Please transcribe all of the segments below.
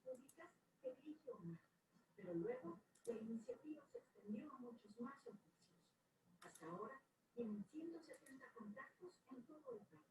públicas que dirigió Omar, pero luego la iniciativa se extendió a muchos más oficios. Hasta ahora tienen 170 contactos en todo el país.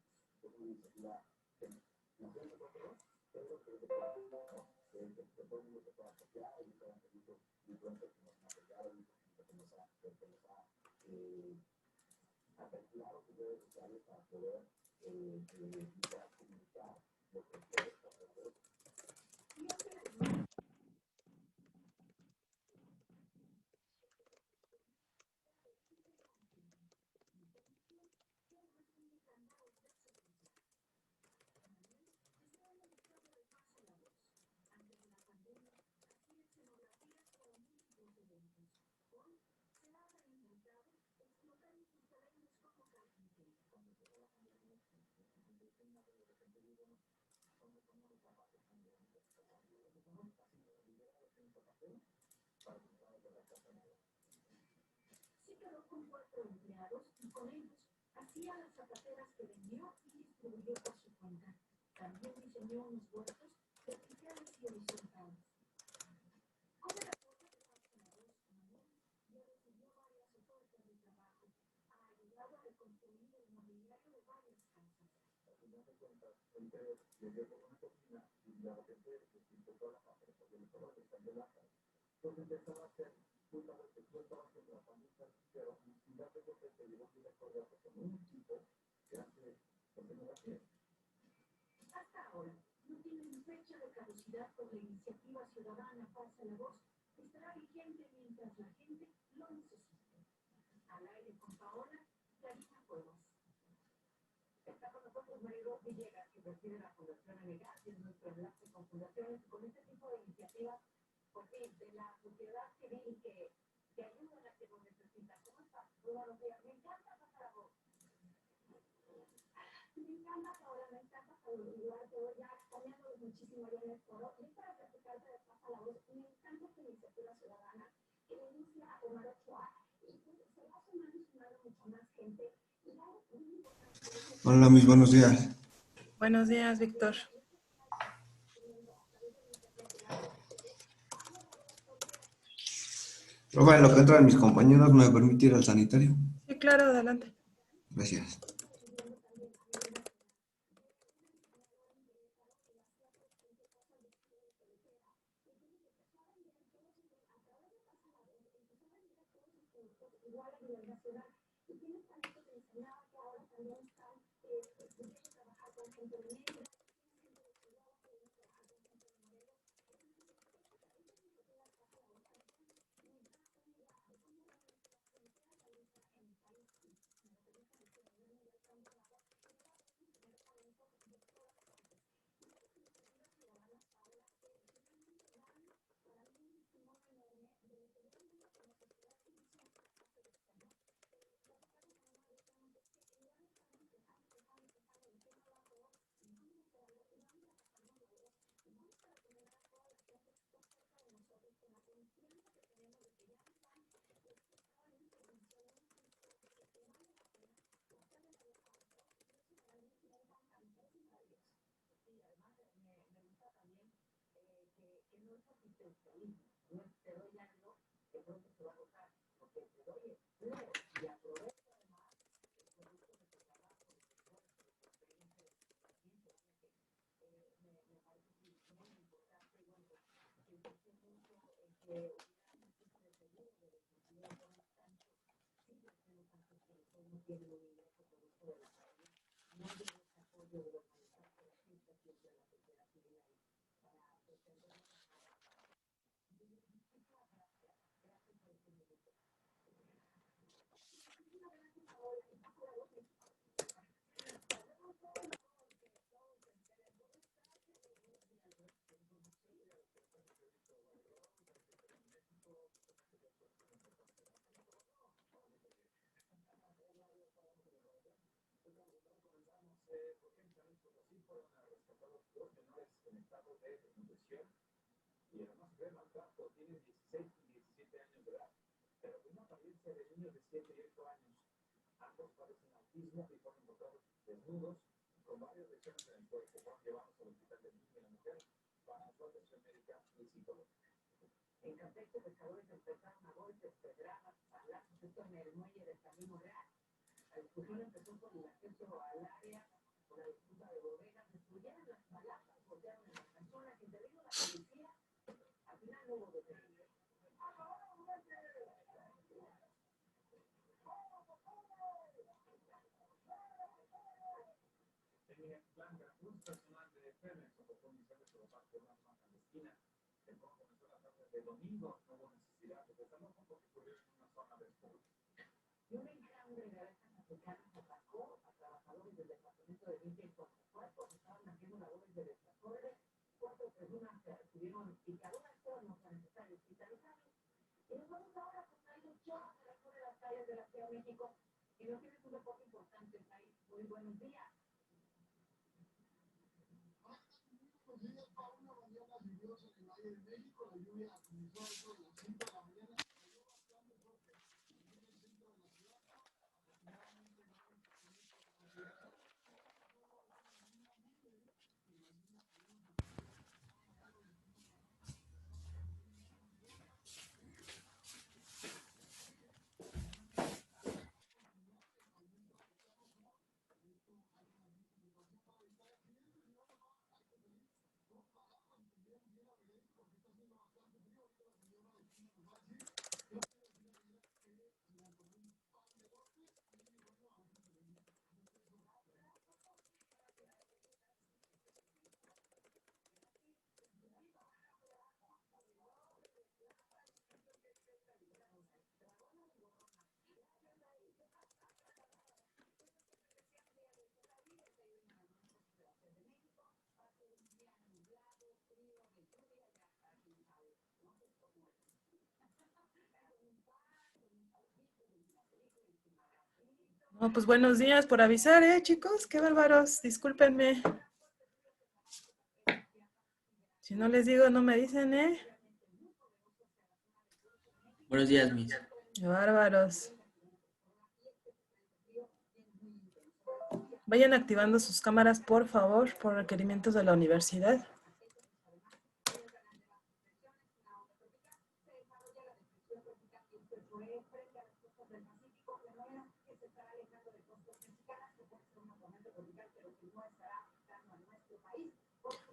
Se quedó con 4 empleados y con ellos hacía las zapateras que vendió y distribuyó por su cuenta. También diseñó unos huertos verticales y horizontales. Con el apoyo de Paz Manuel ya recibió varias ofertas de trabajo. Ha ayudado a reconstruir el mobiliario de varias casas. Al final de cuentas, entre llegué con una cocina y la gente distinto toda la casa, porque mi trabajo está en la casa. Entonces empezaba a hacer justamente yo estaba haciendo la familia, pero sin darme cuenta que llegó un director de arte con un equipo que hace fotografía. Hasta ahora no tienen fecha de caducidad por la iniciativa ciudadana Pasa la Voz. Estará vigente mientras la gente lo necesite. Al aire con Paola, Karina Cuevas. Está con nosotros Mario Villegas, que preside la Fundación Anegas, y es nuestro enlace con fundaciones y con este tipo de iniciativas, pues sí, de la sociedad civil que ayudan a que lo necesitan. ¿Cómo estás? Muy buenos días. Me encanta Pasa la Voz. Me encanta ahora, me encanta saludarte hoy ya, cambiando muchísimo ya en el foro. Y para platicarte de Pasa la Voz, me encanta esta iniciativa ciudadana que inicia Omar Ochoa. Y pues se va sumando mucha más gente. Y algo muy importante. Hola, mis buenos días. Buenos días, Víctor. Profe, en lo que entran mis compañeros, ¿me permite ir al sanitario? Sí, claro, adelante. Gracias. Igual a nivel nacional. Y tienes talento que enseñaba que ahora también están pudiendo trabajar con gente de México. Que no es asistencialismo, no es te doy algo que pronto se va a agotar, porque te doy empleo y aprovecho además el producto de tu trabajo, de tu esfuerzo, de tu experiencia, de tu paciencia, que me parece que es muy importante. Y bueno, que empecé mucho en que hubiera un tipo de seguro de desempleo por un tanto, sí que tenemos tantos que no tienen un ingreso producto de la calle, no hay ese apoyo de organizar por la gente siempre a la sociedad civil ahí para defender. Y además ve maltrato, tiene 16 y 17 años de edad, pero con una apariencia de niños de 7 y 8 años. Ambos padecen autismo y fueron encontrados desnudos con varias lesiones en el cuerpo. Fueron llevados al hospital del niño y la mujer para su atención médica En Campeche, pescadores empezaron a golpes, pedradas, balazos, esto en el muelle del Camino Real. La discusión empezó por el acceso al área, por la disputa de bodegas, destruyeron las palapas, golpearon en las personas, intervino la policía. Al final no hubo detenidos. En Plan Veracruz, personal de Pemex sofocó un incendio provocado por una zona clandestina. El fuego comenzó la tarde de domingo. No hubo necesidad de desalojo porque ocurrió en una zona de espera. Y un enjambre de abejas africanas atacó a trabajadores del departamento de limpia y cuerpos. Estaban haciendo labores de desastre. 4 personas tuvieron picaduras, todos no son necesarios hospitalizados. Y nos vamos ahora con Nairo Ochoa, director de las calles de la Ciudad de México. Y nos tienes un reporte importante, Nairo. Muy buenos días. Buenos días, para una mañana lluviosa en el Valle de México. La lluvia comenzó a eso de las 5 de la mañana. Cayó bastante fuerte aquí en el centro de la ciudad. Afortunadamente no hay cantidad. No, pues buenos días por avisar, chicos, qué bárbaros, discúlpenme. Si no les digo, no me dicen, Buenos días, Miss. Qué bárbaros. Vayan activando sus cámaras, por favor, por requerimientos de la universidad.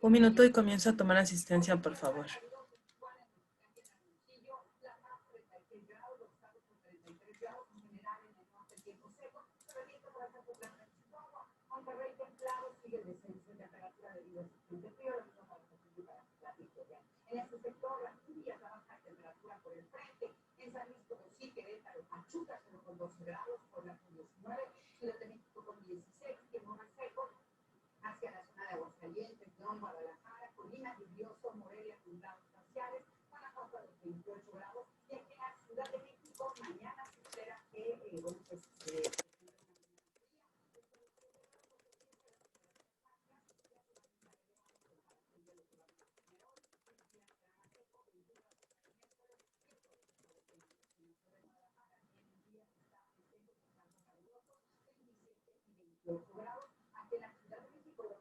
Un minuto y comienzo a tomar asistencia, por favor. Monterrey templado sigue el descenso de temperatura debido a de frío, lo mismo para la victoria. En este sector, las lluvias, la baja temperatura por el frente. En San Luis Potosí, Querétaro, Pachuca, 0,12 grados, por la 19, Ciudad de México con 16, Quemona seco, hacia la zona de Aguascalientes, León, Guadalajara, Colima, lluvioso, Morelia, con grados parciales, Guanajuato a los 28 grados, y aquí en la Ciudad de México, mañana se espera que, grados, aquí en la Ciudad de México,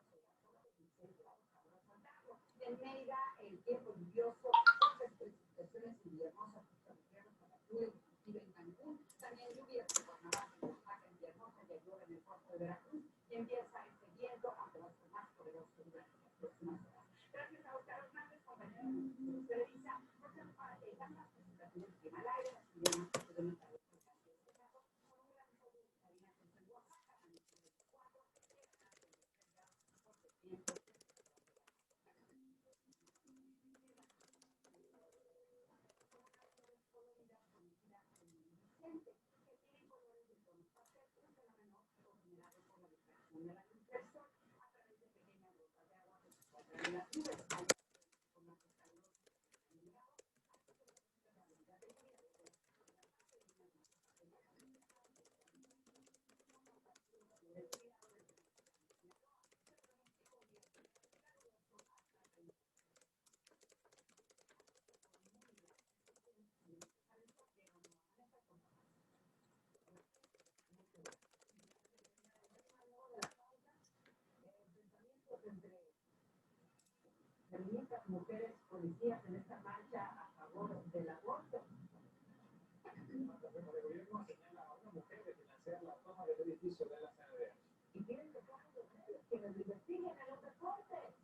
26 grados para resaltarlo. En Mérida, el tiempo lluvioso, fuertes precipitaciones invernosas para Tulum, inclusive en Cancún, también lluvias en Cuernavaca, en Oaxaca, en Villahermosa y Ayora, en el puerto de Veracruz, y empieza este viento, aunque va a ser más poderoso durante las próximas horas. Gracias a Oscar Hernández, compañero de Televisa, por ser parte de las presentaciones de Clima al Aire, las ideas de la mujeres policías en esta marcha a favor favor del aborto. La jefa de gobierno señala a una mujer de financiar la toma del edificio de la CNDH. Y piden que sean los hombres quienes lo investiguen en los deportes.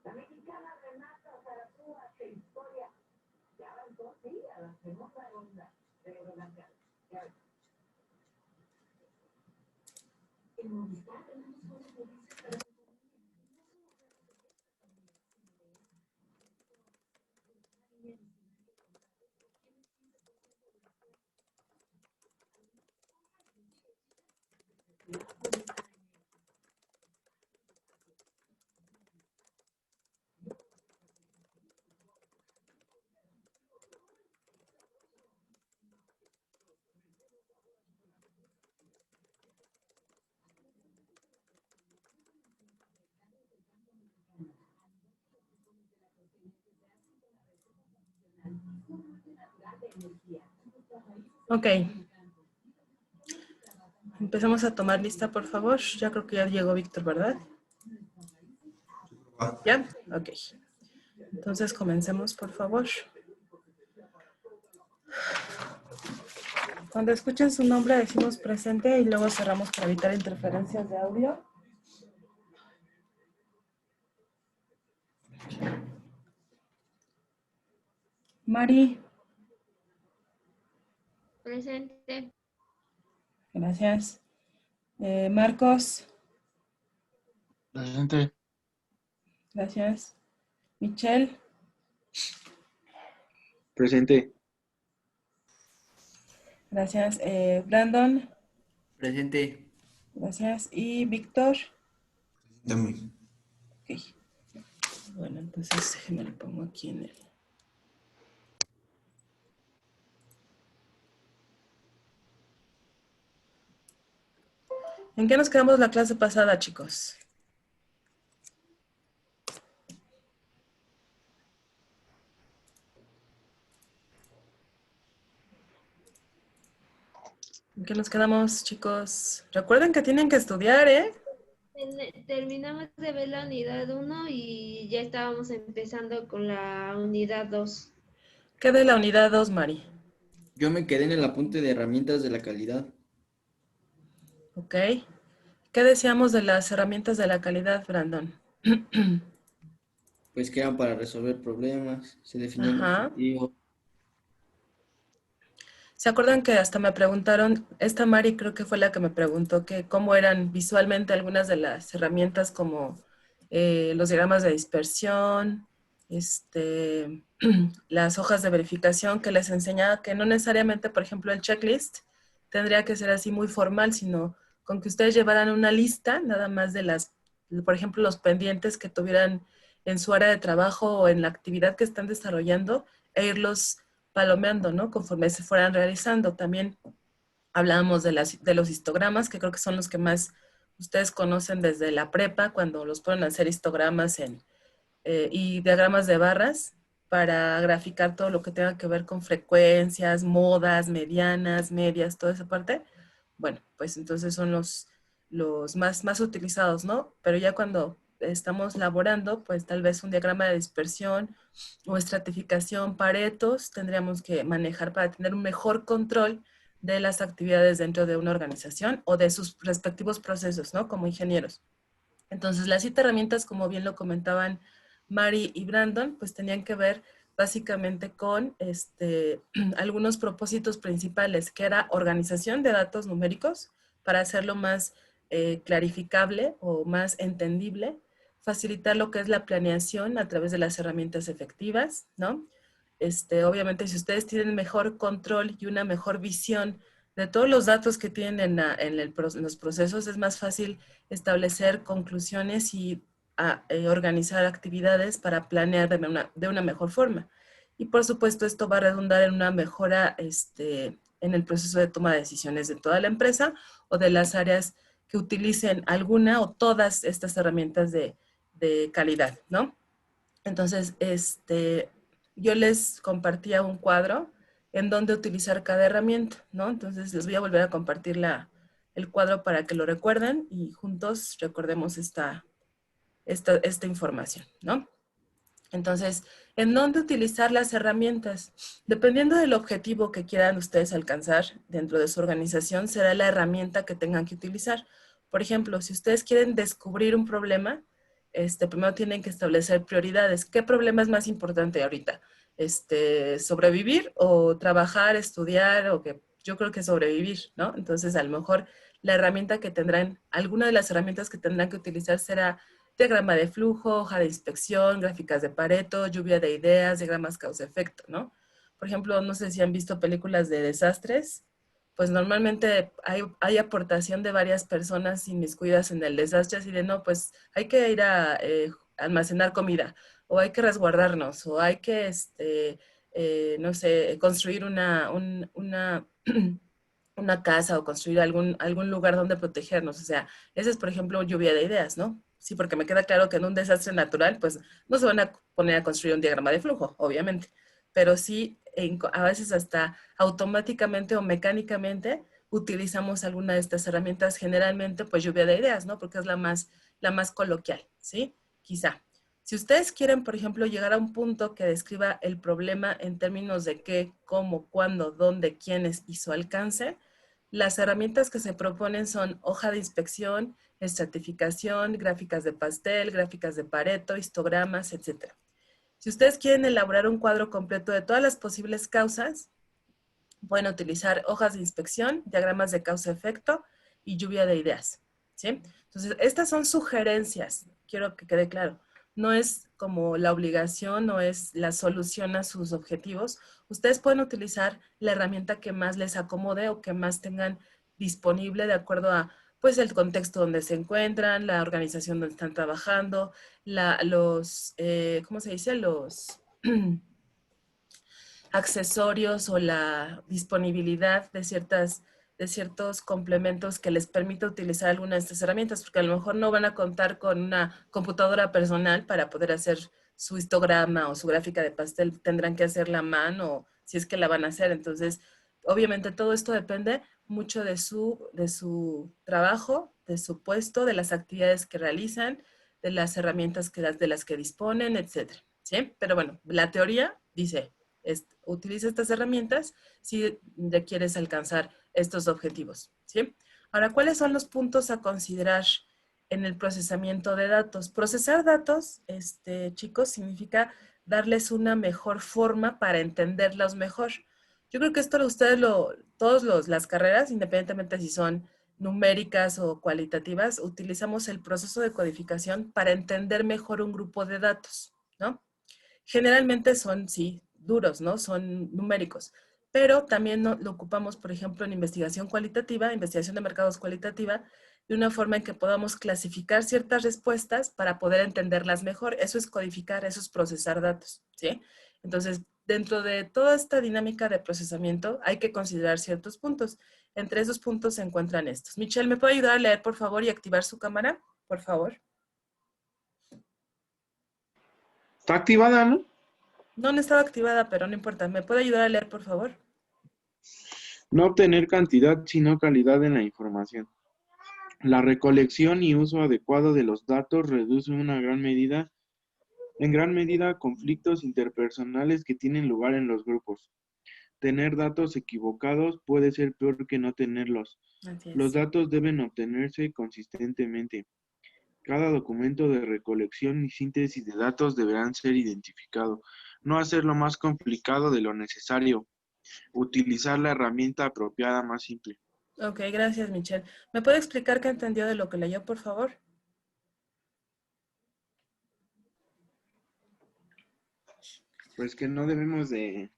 La mexicana Renata Zarazúa, que historia, ya avanzó, sí, a la segunda ronda de Roland Garros. Ya ves. En Movistar tenemos buenas noticias para tu familia. Ok. Empezamos a tomar lista, por favor. Ya creo que ya llegó Víctor, ¿verdad? ¿Ya? Ok. Entonces comencemos, por favor. Cuando escuchen su nombre decimos presente y luego cerramos para evitar interferencias de audio. Mari. Presente. Gracias. Marcos. Presente. Gracias. Michelle. Presente. Gracias. Brandon. Presente. Gracias. Y Víctor. También. Ok. Bueno, entonces déjenme lo pongo aquí en el... ¿En qué nos quedamos la clase pasada, chicos? ¿En qué nos quedamos, chicos? Recuerden que tienen que estudiar, ¿eh? Terminamos de ver la unidad 1 y ya estábamos empezando con la unidad 2. ¿Qué de la unidad 2, Mari? Yo me quedé en el apunte de herramientas de la calidad. Ok. ¿Qué decíamos de las herramientas de la calidad, Brandon? Pues que eran para resolver problemas, se definían Ajá. objetivos. ¿Se acuerdan que hasta me preguntaron, esta Mari creo que fue la que me preguntó que cómo eran visualmente algunas de las herramientas como los diagramas de dispersión, las hojas de verificación, que les enseñaba que no necesariamente, por ejemplo, el checklist tendría que ser así muy formal, sino con que ustedes llevaran una lista nada más de las, por ejemplo, los pendientes que tuvieran en su área de trabajo o en la actividad que están desarrollando e irlos palomeando, ¿no? Conforme se fueran realizando. También hablábamos de los histogramas, que creo que son los que más ustedes conocen desde la prepa, cuando los ponen a hacer histogramas y diagramas de barras para graficar todo lo que tenga que ver con frecuencias, modas, medianas, medias, toda esa parte. Bueno, pues entonces son los más utilizados, ¿no? Pero ya cuando estamos laborando, pues tal vez un diagrama de dispersión o estratificación, paretos, tendríamos que manejar para tener un mejor control de las actividades dentro de una organización o de sus respectivos procesos, ¿no? Como ingenieros. Entonces, las 7 herramientas, como bien lo comentaban Mari y Brandon, pues tenían que ver básicamente con algunos propósitos principales, que era organización de datos numéricos para hacerlo más clarificable o más entendible, facilitar lo que es la planeación a través de las herramientas efectivas, ¿no? Obviamente, si ustedes tienen mejor control y una mejor visión de todos los datos que tienen en los procesos, es más fácil establecer conclusiones y organizar actividades para planear de una mejor forma. Y por supuesto, esto va a redundar en una mejora en el proceso de toma de decisiones de toda la empresa o de las áreas que utilicen alguna o todas estas herramientas de calidad, ¿no? Entonces, yo les compartía un cuadro en donde utilizar cada herramienta, ¿no? Entonces, les voy a volver a compartir el cuadro para que lo recuerden y juntos recordemos esta información, ¿no? Entonces, ¿en dónde utilizar las herramientas? Dependiendo del objetivo que quieran ustedes alcanzar dentro de su organización, será la herramienta que tengan que utilizar. Por ejemplo, si ustedes quieren descubrir un problema, primero tienen que establecer prioridades. ¿Qué problema es más importante ahorita? ¿Sobrevivir o trabajar, estudiar? Yo creo que sobrevivir, ¿no? Entonces, a lo mejor la herramienta que tendrán, alguna de las herramientas que tendrán que utilizar será diagrama de flujo, hoja de inspección, gráficas de Pareto, lluvia de ideas, diagramas causa-efecto, ¿no? Por ejemplo, no sé si han visto películas de desastres, pues normalmente hay aportación de varias personas inmiscuidas en el desastre, así de, no, pues hay que ir a almacenar comida, o hay que resguardarnos, o hay que, no sé, construir una casa o construir algún lugar donde protegernos. O sea, esa es, por ejemplo, lluvia de ideas, ¿no? Sí, porque me queda claro que en un desastre natural, pues no se van a poner a construir un diagrama de flujo, obviamente, pero sí, a veces hasta automáticamente o mecánicamente utilizamos alguna de estas herramientas, generalmente pues lluvia de ideas, ¿no? Porque es la más coloquial, ¿sí? Quizá. Si ustedes quieren, por ejemplo, llegar a un punto que describa el problema en términos de qué, cómo, cuándo, dónde, quiénes y su alcance, las herramientas que se proponen son hoja de inspección, estratificación, gráficas de pastel, gráficas de Pareto, histogramas, etc. Si ustedes quieren elaborar un cuadro completo de todas las posibles causas, pueden utilizar hojas de inspección, diagramas de causa-efecto y lluvia de ideas, ¿sí? Entonces, estas son sugerencias, quiero que quede claro. No es como la obligación, no es la solución a sus objetivos. Ustedes pueden utilizar la herramienta que más les acomode o que más tengan disponible de acuerdo a pues el contexto donde se encuentran, la organización donde están trabajando, ¿cómo se dice? Los accesorios o la disponibilidad de ciertos complementos que les permita utilizar alguna de estas herramientas, porque a lo mejor no van a contar con una computadora personal para poder hacer su histograma o su gráfica de pastel, tendrán que hacerla a mano, si es que la van a hacer. Entonces, obviamente todo esto depende mucho de su trabajo, de su puesto, de las actividades que realizan, de las herramientas de las que disponen, etcétera, ¿sí? Pero bueno, la teoría dice, utiliza estas herramientas si quieres alcanzar estos objetivos, ¿sí? Ahora, ¿cuáles son los puntos a considerar en el procesamiento de datos? Procesar datos, chicos, significa darles una mejor forma para entenderlos mejor. Yo creo que esto las carreras, independientemente si son numéricas o cualitativas, utilizamos el proceso de codificación para entender mejor un grupo de datos, ¿no? Generalmente son, sí, duros, ¿no? Son numéricos, pero también lo ocupamos, por ejemplo, en investigación cualitativa, investigación de mercados cualitativa, de una forma en que podamos clasificar ciertas respuestas para poder entenderlas mejor. Eso es codificar, eso es procesar datos, ¿sí? Entonces, dentro de toda esta dinámica de procesamiento hay que considerar ciertos puntos. Entre esos puntos se encuentran estos. Michelle, ¿me puede ayudar a leer, por favor, y activar su cámara? Por favor. Está activada, ¿no? No estaba activada, pero no importa. ¿Me puede ayudar a leer, por favor? No obtener cantidad, sino calidad en la información. La recolección y uso adecuado de los datos reduce en gran medida conflictos interpersonales que tienen lugar en los grupos. Tener datos equivocados puede ser peor que no tenerlos. Así Los es. datos deben obtenerse consistentemente. Cada documento de recolección y síntesis de datos deberán ser identificado. No hacerlo más complicado de lo necesario. Utilizar la herramienta apropiada más simple. Ok, gracias, Michelle. ¿Me puede explicar qué entendió de lo que leyó, por favor? Pues que no debemos de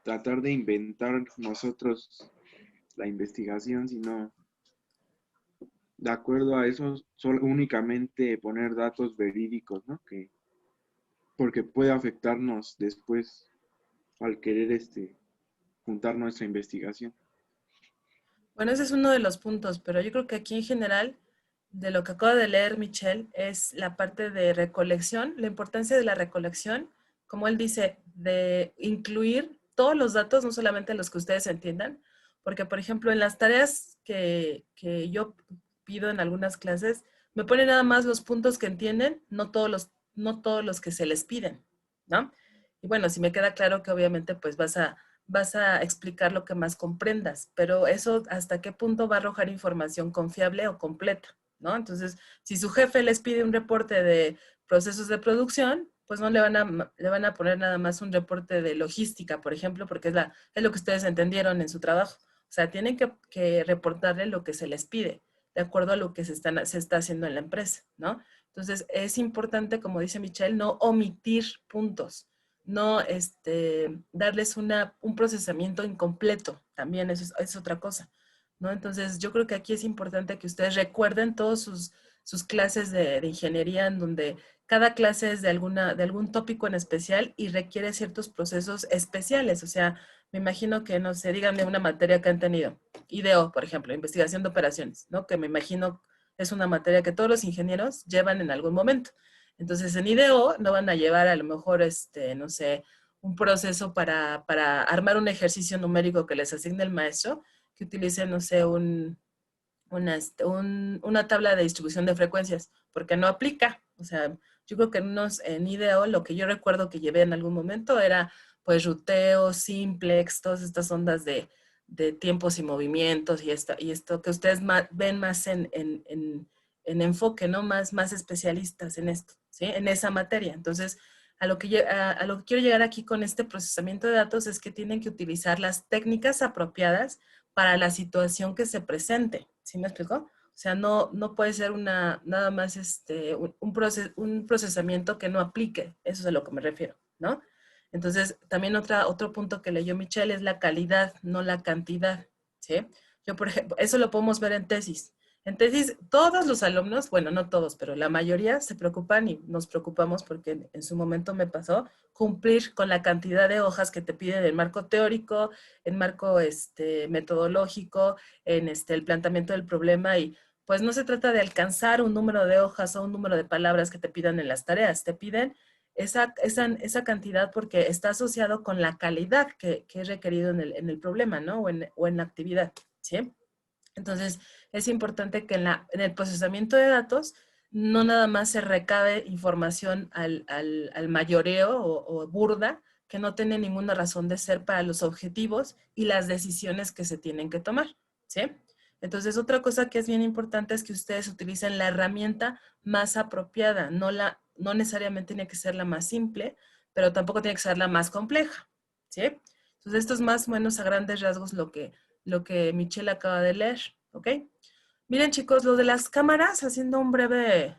tratar de inventar nosotros la investigación, sino de acuerdo a eso, solo únicamente poner datos verídicos, ¿no? Porque puede afectarnos después al querer juntar nuestra investigación. Bueno, ese es uno de los puntos, pero yo creo que aquí en general, de lo que acaba de leer Michelle, es la parte de recolección, la importancia de la recolección, como él dice, de incluir todos los datos, no solamente los que ustedes entiendan, porque, por ejemplo, en las tareas que yo pido en algunas clases, me ponen nada más los puntos que entienden, no todos los que se les piden, ¿no? Y bueno, si me queda claro que obviamente pues vas a explicar lo que más comprendas, pero eso hasta qué punto va a arrojar información confiable o completa, ¿no? Entonces, si su jefe les pide un reporte de procesos de producción, pues no le van a poner nada más un reporte de logística, por ejemplo, porque es lo que ustedes entendieron en su trabajo. O sea, tienen que reportarle lo que se les pide, de acuerdo a lo que se está haciendo en la empresa, ¿no? Entonces, es importante, como dice Michelle, no omitir puntos, no darles un procesamiento incompleto, también eso es otra cosa, ¿no? Entonces, yo creo que aquí es importante que ustedes recuerden todas sus clases de ingeniería en donde cada clase es de algún tópico en especial y requiere ciertos procesos especiales. O sea, me imagino que, no sé, díganme una materia que han tenido. IDO, por ejemplo, investigación de operaciones, ¿no? Que me imagino es una materia que todos los ingenieros llevan en algún momento. Entonces, en IDO no van a llevar a lo mejor, no sé, un proceso para armar un ejercicio numérico que les asigne el maestro, que utilice, no sé, una tabla de distribución de frecuencias, porque no aplica. O sea, yo creo que en IDEO lo que yo recuerdo que llevé en algún momento era pues ruteo, simplex, todas estas ondas de tiempos y movimientos y esto que ustedes ven más en enfoque, ¿no? Más especialistas en esto, ¿sí? En esa materia. Entonces, a lo que quiero llegar aquí con este procesamiento de datos es que tienen que utilizar las técnicas apropiadas para la situación que se presente. ¿Sí me explicó? O sea, no puede ser nada más un procesamiento que no aplique. Eso es a lo que me refiero, ¿no? Entonces, también otro punto que leyó Michelle es la calidad, no la cantidad, ¿sí? Yo, por ejemplo, eso lo podemos ver en tesis. En tesis, todos los alumnos, bueno, no todos, pero la mayoría se preocupan y nos preocupamos porque en su momento me pasó cumplir con la cantidad de hojas que te piden en marco teórico, en marco metodológico, en el planteamiento del problema y pues no se trata de alcanzar un número de hojas o un número de palabras que te pidan en las tareas, te piden esa cantidad porque está asociado con la calidad que es requerido en el problema, ¿no? O en la actividad, ¿sí? Entonces, es importante que en el procesamiento de datos no nada más se recabe información al mayoreo o burda, que no tiene ninguna razón de ser para los objetivos y las decisiones que se tienen que tomar, ¿sí? Entonces, otra cosa que es bien importante es que ustedes utilicen la herramienta más apropiada, no necesariamente tiene que ser la más simple, pero tampoco tiene que ser la más compleja, ¿sí? Entonces, esto es más o menos a grandes rasgos lo que Michelle acaba de leer, ¿ok? Miren, chicos, lo de las cámaras, haciendo un breve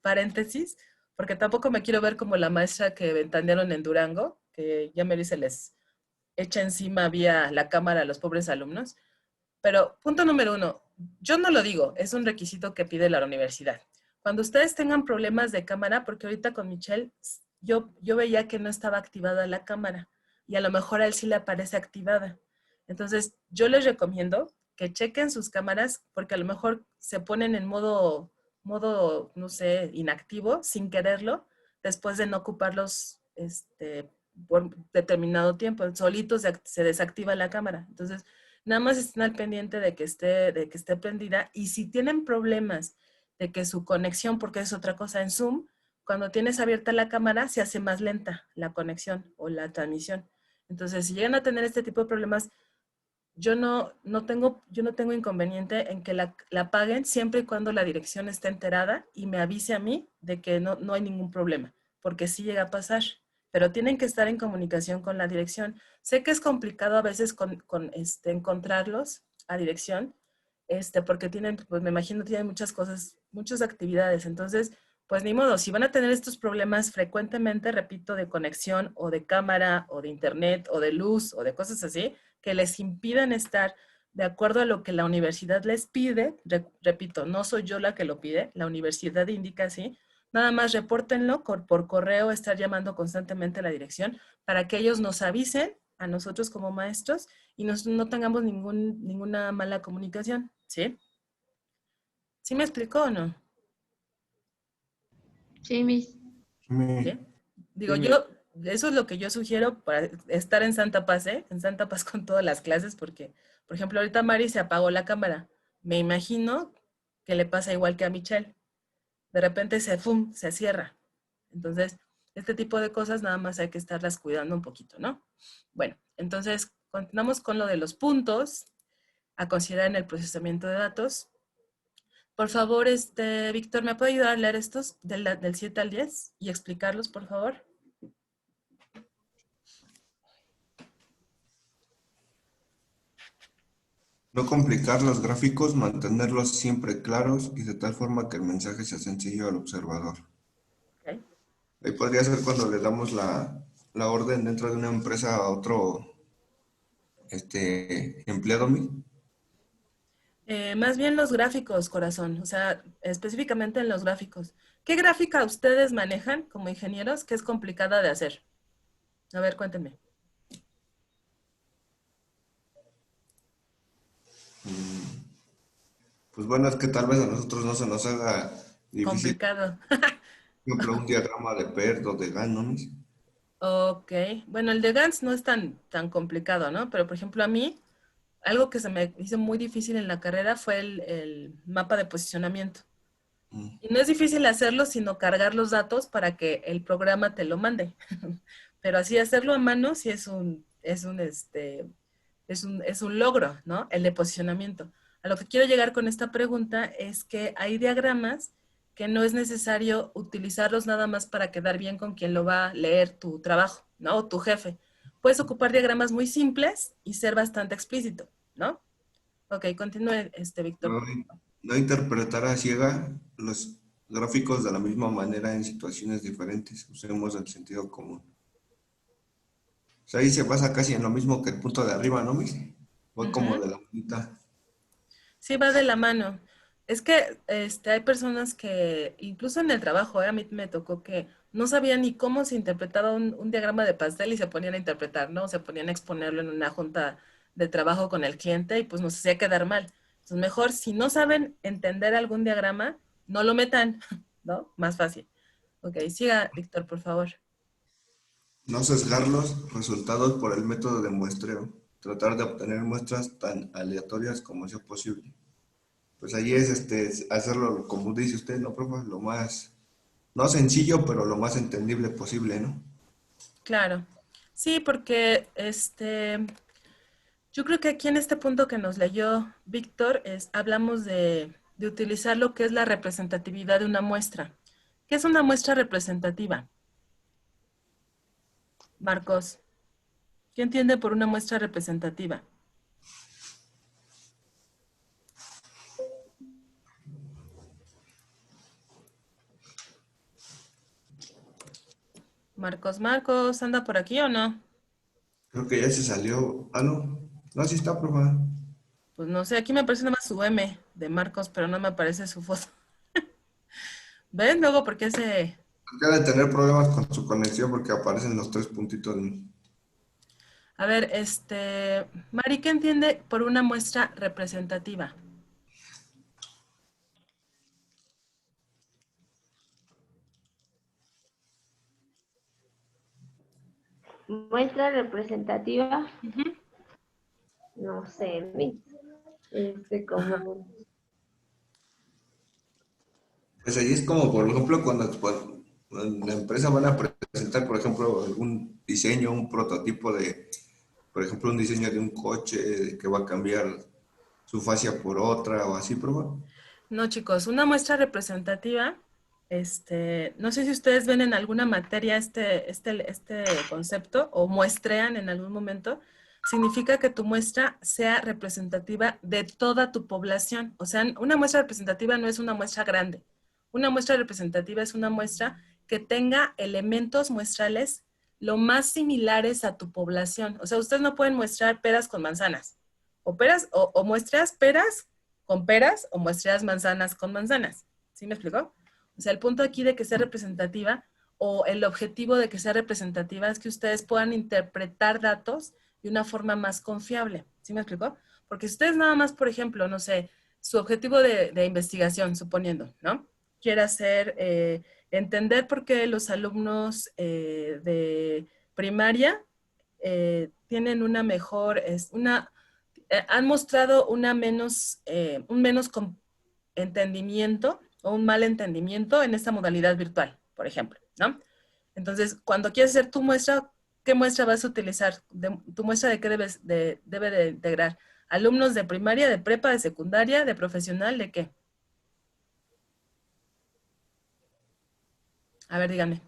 paréntesis, porque tampoco me quiero ver como la maestra que ventanearon en Durango, que ya me dice les echa encima vía la cámara a los pobres alumnos. Pero punto número 1, yo no lo digo, es un requisito que pide la universidad. Cuando ustedes tengan problemas de cámara, porque ahorita con Michelle, yo veía que no estaba activada la cámara y a lo mejor a él sí le aparece activada. Entonces, yo les recomiendo que chequen sus cámaras porque a lo mejor se ponen en modo, no sé, inactivo, sin quererlo, después de no ocuparlos por determinado tiempo. Solitos se desactiva la cámara. Entonces, nada más estén al pendiente de que esté prendida. Y si tienen problemas de que su conexión, porque es otra cosa en Zoom, cuando tienes abierta la cámara se hace más lenta la conexión o la transmisión. Entonces, si llegan a tener este tipo de problemas, yo no tengo inconveniente en que la apaguen siempre y cuando la dirección esté enterada y me avise a mí de que no hay ningún problema, porque sí llega a pasar, pero tienen que estar en comunicación con la dirección. Sé que es complicado a veces encontrarlos a dirección, porque pues me imagino tienen muchas cosas, muchas actividades, entonces, pues ni modo, si van a tener estos problemas frecuentemente, repito, de conexión o de cámara o de internet o de luz o de cosas así, que les impidan estar de acuerdo a lo que la universidad les pide, repito, no soy yo la que lo pide, la universidad indica así, nada más repórtenlo por correo, estar llamando constantemente a la dirección para que ellos nos avisen a nosotros como maestros y no tengamos ninguna mala comunicación, ¿sí? ¿Sí me explicó o no? Sí, Miss. ¿Sí? Digo, Sí, eso es lo que yo sugiero para estar en Santa Paz, ¿eh? En Santa Paz con todas las clases, porque, por ejemplo, ahorita Mari se apagó la cámara. Me imagino que le pasa igual que a Michelle. De repente se cierra. Entonces, Este tipo de cosas nada más hay que estarlas cuidando un poquito, ¿no? Bueno, entonces continuamos con lo de los puntos a considerar en el procesamiento de datos. Por favor, Víctor, ¿me puede ayudar a leer estos del 7 al 10 y explicarlos, por favor? No complicar los gráficos, mantenerlos siempre claros y de tal forma que el mensaje sea sencillo al observador. Okay. Ahí podría ser cuando le damos la orden dentro de una empresa a otro empleado mío. Más bien los gráficos, corazón, o sea, específicamente en los gráficos. ¿Qué gráfica ustedes manejan como ingenieros que es complicada de hacer? A ver, cuéntenme. Pues bueno, es que tal vez a nosotros no se nos haga difícil, Complicado. por ejemplo, un diagrama de PERT o de Gantt, ¿no? Ok, bueno, el de Gantz no es tan complicado, ¿no? Pero, por ejemplo, a mí, algo que se me hizo muy difícil en la carrera fue el mapa de posicionamiento. Mm. Y no es difícil hacerlo, sino cargar los datos para que el programa te lo mande. Pero así hacerlo a mano sí es un logro, ¿no? El de posicionamiento. A lo que quiero llegar con esta pregunta es que hay diagramas que no es necesario utilizarlos nada más para quedar bien con quien lo va a leer tu trabajo, ¿no? O tu jefe. Puedes ocupar diagramas muy simples y ser bastante explícito, ¿no? Ok, continúe, Víctor. No, no interpretar a ciega los gráficos de la misma manera en situaciones diferentes. Usemos el sentido común. O sea, ahí se basa casi en lo mismo que el punto de arriba, ¿no, Miss? Fue como Ujú. de la mitad. Sí, va de la mano. Es que hay personas que, incluso en el trabajo, a mí me tocó que no sabían ni cómo se interpretaba un diagrama de pastel y se ponían a interpretar, ¿no? Se ponían a exponerlo en una junta de trabajo con el cliente y pues nos hacía quedar mal. Entonces, mejor, si no saben entender algún diagrama, no lo metan, ¿no? Más fácil. Ok, siga, Víctor, por favor. No sesgar los resultados por el método de muestreo. Tratar de obtener muestras tan aleatorias como sea posible. Pues ahí es hacerlo, como dice usted, ¿no, profe? Lo más, no sencillo, pero lo más entendible posible, ¿no? Claro. Sí, porque yo creo que aquí en este punto que nos leyó Víctor, hablamos de utilizar lo que es la representatividad de una muestra. ¿Qué es una muestra representativa? Marcos, ¿qué entiende por una muestra representativa? Marcos, ¿anda por aquí o no? Creo que ya se salió. Ah, no. No, sí está, profe. Pues no sé, aquí me aparece nada más su M de Marcos, pero no me aparece su foto. ¿Ven? Luego, ¿por qué se...? Debe tener problemas con su conexión porque aparecen los tres puntitos. A ver, Mari, ¿qué entiende por una muestra representativa? Muestra representativa, Ujú. no sé, Ajá. como Pues ahí es como, por ejemplo, cuando en la empresa van a presentar, por ejemplo, algún diseño, un prototipo de, por ejemplo, un diseño de un coche que va a cambiar su fascia por otra o así, profe. No, chicos, una muestra representativa, no sé si ustedes ven en alguna materia este concepto o muestrean en algún momento, significa que tu muestra sea representativa de toda tu población. O sea, una muestra representativa no es una muestra grande. Una muestra representativa es una muestra que tenga elementos muestrales lo más similares a tu población. O sea, ustedes no pueden muestrar peras con manzanas. O muestras peras con peras o muestras manzanas con manzanas. ¿Sí me explicó? O sea, el punto aquí de que sea representativa o el objetivo de que sea representativa es que ustedes puedan interpretar datos de una forma más confiable. ¿Sí me explicó? Porque si ustedes nada más, por ejemplo, no sé, su objetivo de investigación, suponiendo, ¿no? Quiere hacer, entender por qué los alumnos de primaria tienen una mejor, han mostrado un menos entendimiento o un mal entendimiento en esta modalidad virtual, por ejemplo, ¿no? Entonces, cuando quieres hacer tu muestra, ¿qué muestra vas a utilizar? ¿Tu muestra de qué debe de integrar? ¿Alumnos de primaria, de prepa, de secundaria, de profesional, de qué? A ver, díganme.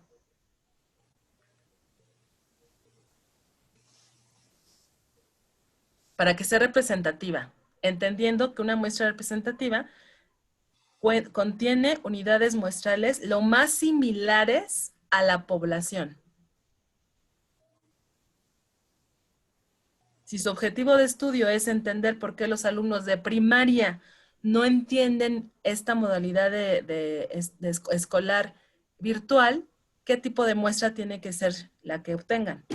Para que sea representativa, entendiendo que una muestra representativa contiene unidades muestrales lo más similares a la población. Si su objetivo de estudio es entender por qué los alumnos de primaria no entienden esta modalidad de escolar virtual, ¿qué tipo de muestra tiene que ser la que obtengan?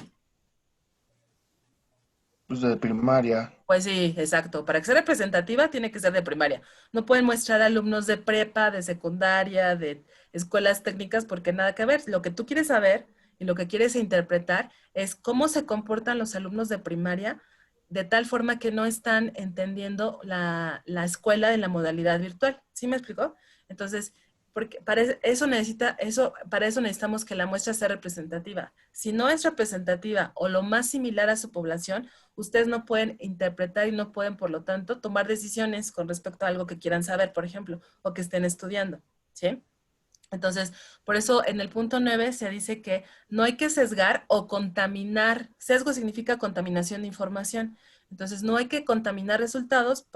Pues de primaria. Pues sí, exacto. Para que sea representativa tiene que ser de primaria. No pueden mostrar alumnos de prepa, de secundaria, de escuelas técnicas, porque nada que ver. Lo que tú quieres saber y lo que quieres interpretar es cómo se comportan los alumnos de primaria de tal forma que no están entendiendo la escuela en la modalidad virtual. ¿Sí me explicó? Entonces, porque para eso necesitamos que la muestra sea representativa. Si no es representativa o lo más similar a su población, ustedes no pueden interpretar y no pueden, por lo tanto, tomar decisiones con respecto a algo que quieran saber, por ejemplo, o que estén estudiando, ¿sí? Entonces, por eso en el punto 9 se dice que no hay que sesgar o contaminar. Sesgo significa contaminación de información. Entonces, no hay que contaminar resultados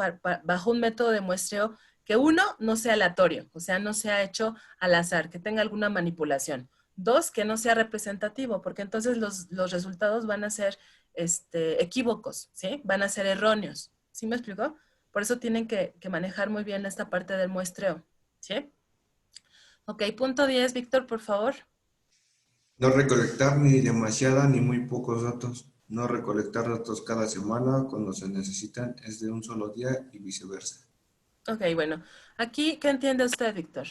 bajo un método de muestreo que uno, no sea aleatorio, o sea, no sea hecho al azar, que tenga alguna manipulación. Dos, que no sea representativo, porque entonces los resultados van a ser equívocos, ¿sí? Van a ser erróneos. ¿Sí me explicó? Por eso tienen que manejar muy bien esta parte del muestreo, ¿sí? Ok, punto 10, Víctor, por favor. No recolectar ni demasiada ni muy pocos datos. No recolectar datos cada semana cuando se necesitan es de un solo día y viceversa. Ok, bueno. Aquí, ¿qué entiende usted, Víctor?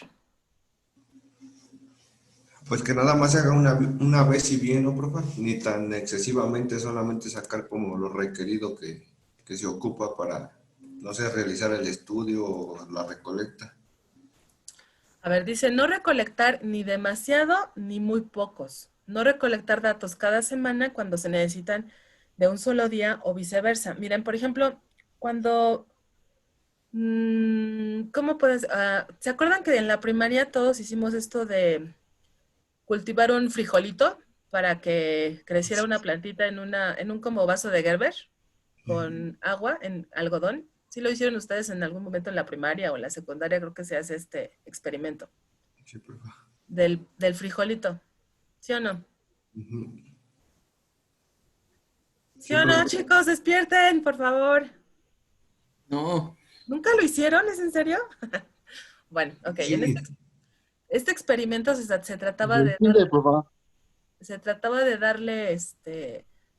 Pues que nada más se haga una vez y bien, ¿no, profe? Ni tan excesivamente, solamente sacar como lo requerido que se ocupa para, no sé, realizar el estudio o la recolecta. A ver, dice, no recolectar ni demasiado ni muy pocos. No recolectar datos cada semana cuando se necesitan de un solo día o viceversa. Miren, por ejemplo, cuando... ¿cómo puedes...? ¿Se acuerdan que en la primaria todos hicimos esto de cultivar un frijolito para que creciera una plantita en un como vaso de Gerber con agua en algodón? ¿Sí lo hicieron ustedes en algún momento en la primaria o en la secundaria? Creo que se hace este experimento Sí, profe. del frijolito. ¿Sí o no? Ujú. ¿Sí Sí, o no, profe. chicos? Despierten, por favor. No, ¿Nunca lo hicieron? ¿Es en serio? Bueno, ok. En Sí, este experimento se trataba Del de kinder, papá. darle,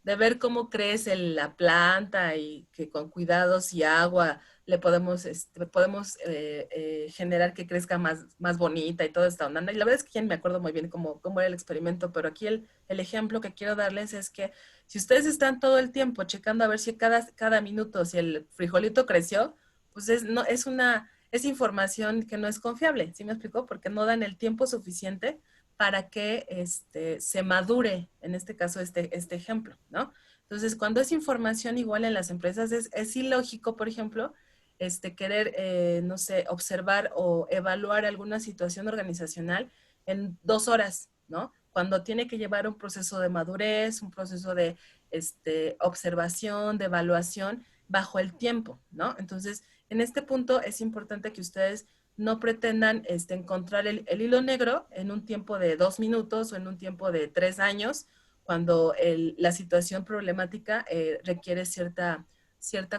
de ver cómo crece la planta y que con cuidados y agua le podemos generar que crezca más bonita y toda esta onda. Y la verdad es que ya no me acuerdo muy bien cómo era el experimento, pero aquí el ejemplo que quiero darles es que si ustedes están todo el tiempo checando a ver si cada minuto, si el frijolito creció, pues no, es información que no es confiable, ¿sí me explicó? Porque no dan el tiempo suficiente para que se madure, en este caso, este ejemplo, ¿no? Entonces, cuando es información igual en las empresas, es ilógico, por ejemplo, querer, no sé, observar o evaluar alguna situación organizacional en 2 horas, ¿no? Cuando tiene que llevar un proceso de madurez, un proceso de observación, de evaluación, bajo el tiempo, ¿no? Entonces, en este punto es importante que ustedes no pretendan encontrar el hilo negro en un tiempo de 2 minutos o en un tiempo de 3 años, cuando la situación problemática requiere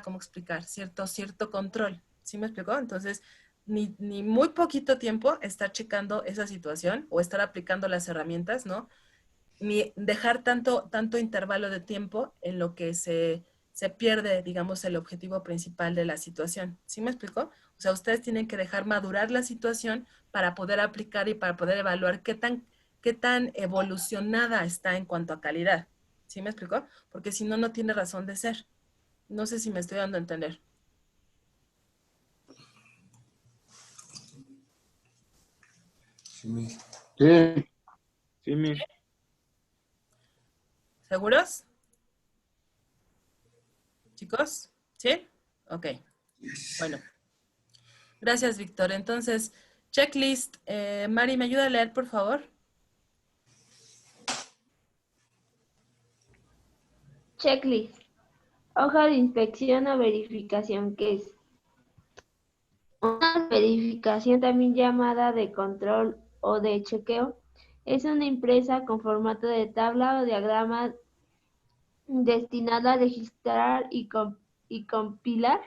¿cómo explicar? Cierto control. ¿Sí me explicó? Entonces, ni muy poquito tiempo estar checando esa situación o estar aplicando las herramientas, ¿no? Ni dejar tanto intervalo de tiempo en lo que se pierde, digamos, el objetivo principal de la situación. ¿Sí me explicó? O sea, ustedes tienen que dejar madurar la situación para poder aplicar y para poder evaluar qué tan evolucionada está en cuanto a calidad. ¿Sí me explicó? Porque si no, no tiene razón de ser. No sé si me estoy dando a entender. sí, Sí. Sí, Miss. ¿Seguros? ¿Chicos? ¿Sí? Ok. Bueno. Gracias, Víctor. Entonces, checklist. Mari, ¿me ayuda a leer, por favor? Checklist. Hoja de inspección o verificación, ¿qué es? Una verificación, también llamada de control o de chequeo, es una impresa con formato de tabla o diagrama destinada a registrar y compilar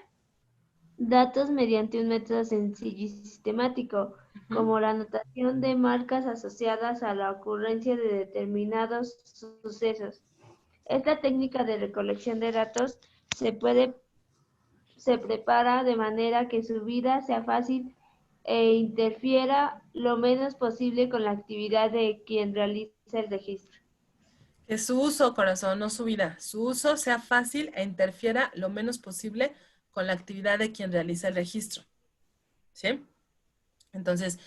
datos mediante un método sencillo y sistemático, como la anotación de marcas asociadas a la ocurrencia de determinados sucesos. Esta técnica de recolección de datos se prepara de manera que su vida sea fácil e interfiera lo menos posible con la actividad de quien realiza el registro. Que su uso, corazón, no su vida. Su uso sea fácil e interfiera lo menos posible con la actividad de quien realiza el registro. ¿Sí? Entonces,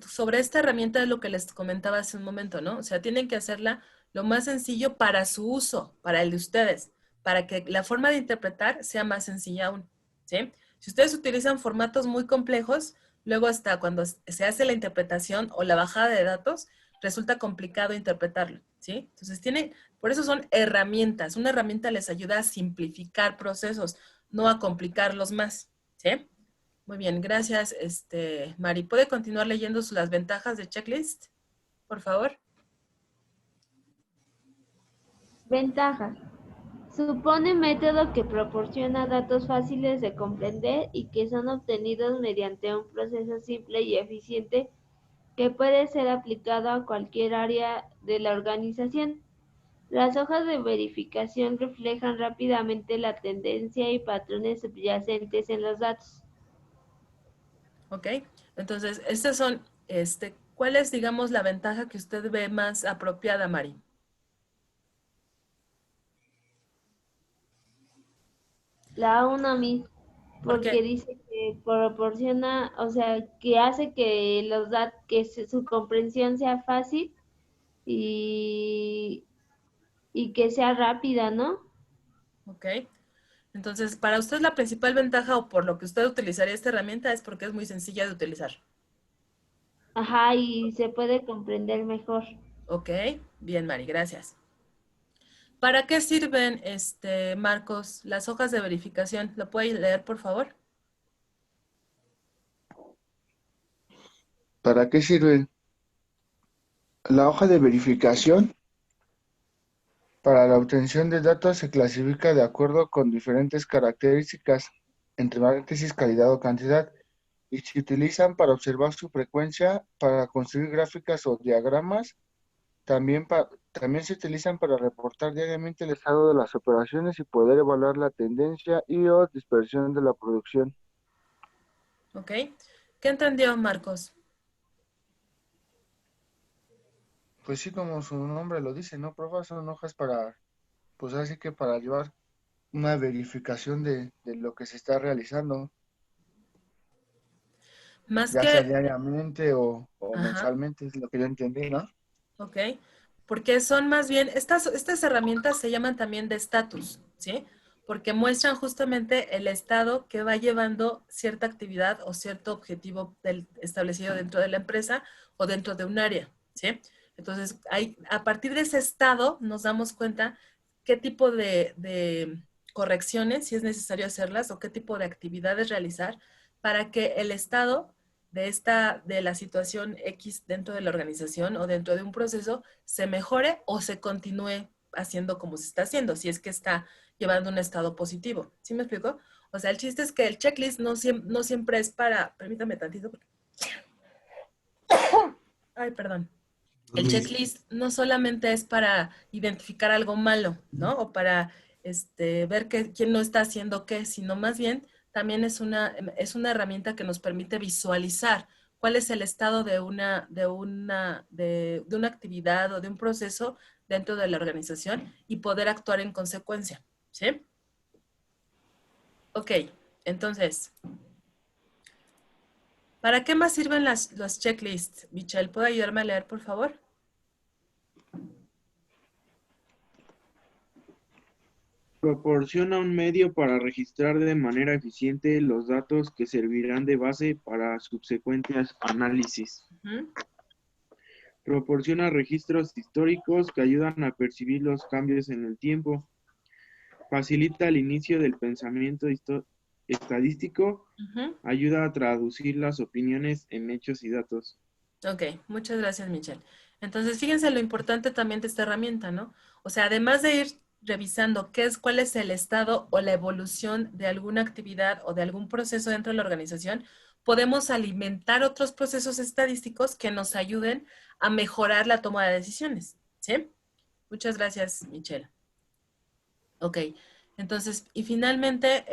sobre esta herramienta es lo que les comentaba hace un momento, ¿no? O sea, tienen que hacerla lo más sencillo para su uso, para el de ustedes, para que la forma de interpretar sea más sencilla aún, ¿sí? Si ustedes utilizan formatos muy complejos, luego hasta cuando se hace la interpretación o la bajada de datos, resulta complicado interpretarlo, ¿sí? Entonces, por eso son herramientas. Una herramienta les ayuda a simplificar procesos, no a complicarlos más, ¿sí? Muy bien, gracias, Mari. ¿Puede continuar leyendo las ventajas de checklist, por favor? Ventajas. Supone método que proporciona datos fáciles de comprender y que son obtenidos mediante un proceso simple y eficiente que puede ser aplicado a cualquier área de la organización. Las hojas de verificación reflejan rápidamente la tendencia y patrones subyacentes en los datos. Ok, entonces, estas son, ¿cuál es, digamos, la ventaja que usted ve más apropiada, Mari? La UNAMIS, ¿Por porque qué? dice que proporciona, o sea, que hace que su comprensión sea fácil y, y que sea rápida, ¿no? Ok, entonces, para usted la principal ventaja o por lo que usted utilizaría esta herramienta es porque es muy sencilla de utilizar. Ajá, y se puede comprender mejor. Ok, bien, Mari, gracias. ¿Para qué sirven, Marcos, las hojas de verificación? ¿Lo puede leer, por favor? ¿Para qué sirve? La hoja de verificación para la obtención de datos se clasifica de acuerdo con diferentes características, entre paréntesis calidad o cantidad, y se utilizan para observar su frecuencia, para construir gráficas o diagramas. También se utilizan para reportar diariamente el estado de las operaciones y poder evaluar la tendencia y o dispersión de la producción. Ok, ¿qué entendió, Marcos? Pues sí, como su nombre lo dice, ¿no, profe? Son hojas para, pues así que para llevar una verificación de lo que se está realizando, Más ya sea que, diariamente o ajá, mensualmente, es lo que yo entendí, ¿no? ok, porque son más bien, estas herramientas se llaman también de estatus, ¿sí? Porque muestran justamente el estado que va llevando cierta actividad o cierto objetivo establecido dentro de la empresa o dentro de un área, ¿sí? Entonces, a partir de ese estado nos damos cuenta qué tipo de correcciones, si es necesario hacerlas, o qué tipo de actividades realizar para que el estado de la situación X dentro de la organización o dentro de un proceso se mejore o se continúe haciendo como se está haciendo, si es que está llevando un estado positivo. ¿Sí me explico? O sea, el chiste es que el checklist no siempre es para, permítame tantito. Ay, perdón. El checklist no solamente es para identificar algo malo, ¿no? O para ver quién no está haciendo qué, sino más bien también es una herramienta que nos permite visualizar cuál es el estado de una actividad o de un proceso dentro de la organización y poder actuar en consecuencia, ¿sí? Ok, entonces, ¿para qué más sirven los checklists? Michelle, ¿puede ayudarme a leer, por favor? Proporciona un medio para registrar de manera eficiente los datos que servirán de base para subsecuentes análisis. Ujú. Proporciona registros históricos que ayudan a percibir los cambios en el tiempo. Facilita el inicio del pensamiento estadístico. Ujú. Ayuda a traducir las opiniones en hechos y datos. Ok, muchas gracias, Michelle. Entonces, fíjense lo importante también de esta herramienta, ¿no? O sea, además de ir revisando cuál es el estado o la evolución de alguna actividad o de algún proceso dentro de la organización, podemos alimentar otros procesos estadísticos que nos ayuden a mejorar la toma de decisiones, ¿sí? Muchas gracias, Michelle. Ok, entonces, y finalmente,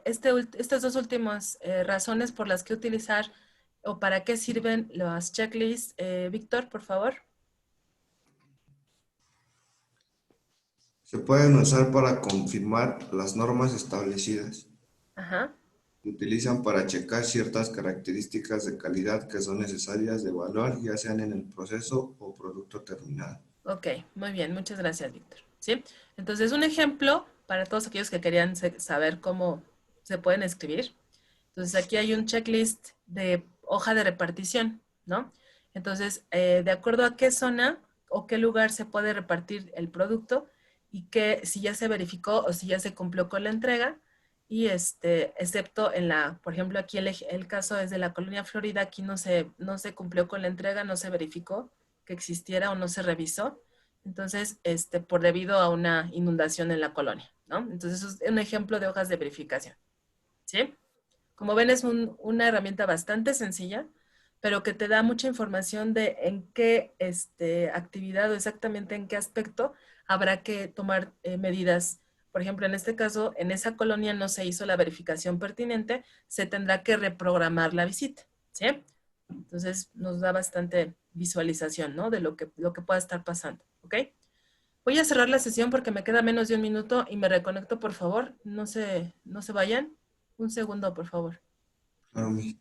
estas dos últimas razones por las que utilizar o para qué sirven las checklists, Víctor, por favor. Se pueden usar para confirmar las normas establecidas. Ajá, Se utilizan para checar ciertas características de calidad que son necesarias de evaluar, ya sean en el proceso o producto terminado. ok, muy bien, muchas gracias, Víctor. ¿Sí? Entonces, un ejemplo para todos aquellos que querían saber cómo se pueden escribir. Entonces, aquí hay un checklist de hoja de repartición, ¿no? Entonces, de acuerdo a qué zona o qué lugar se puede repartir el producto y que si ya se verificó o si ya se cumplió con la entrega, y excepto en por ejemplo, aquí el caso es de la colonia Florida, aquí no se cumplió con la entrega, no se verificó que existiera o no se revisó. Entonces, por debido a una inundación en la colonia, ¿no? Entonces, eso es un ejemplo de hojas de verificación, ¿sí? Como ven, es una herramienta bastante sencilla, pero que te da mucha información de en qué actividad o exactamente en qué aspecto habrá que tomar medidas. Por ejemplo, en este caso, en esa colonia no se hizo la verificación pertinente, se tendrá que reprogramar la visita, ¿sí? Entonces, nos da bastante visualización, ¿no? De lo que pueda estar pasando, ¿ok? Voy a cerrar la sesión porque me queda menos de un minuto y me reconecto, por favor. No se vayan. Un segundo, por favor. Claro, mi.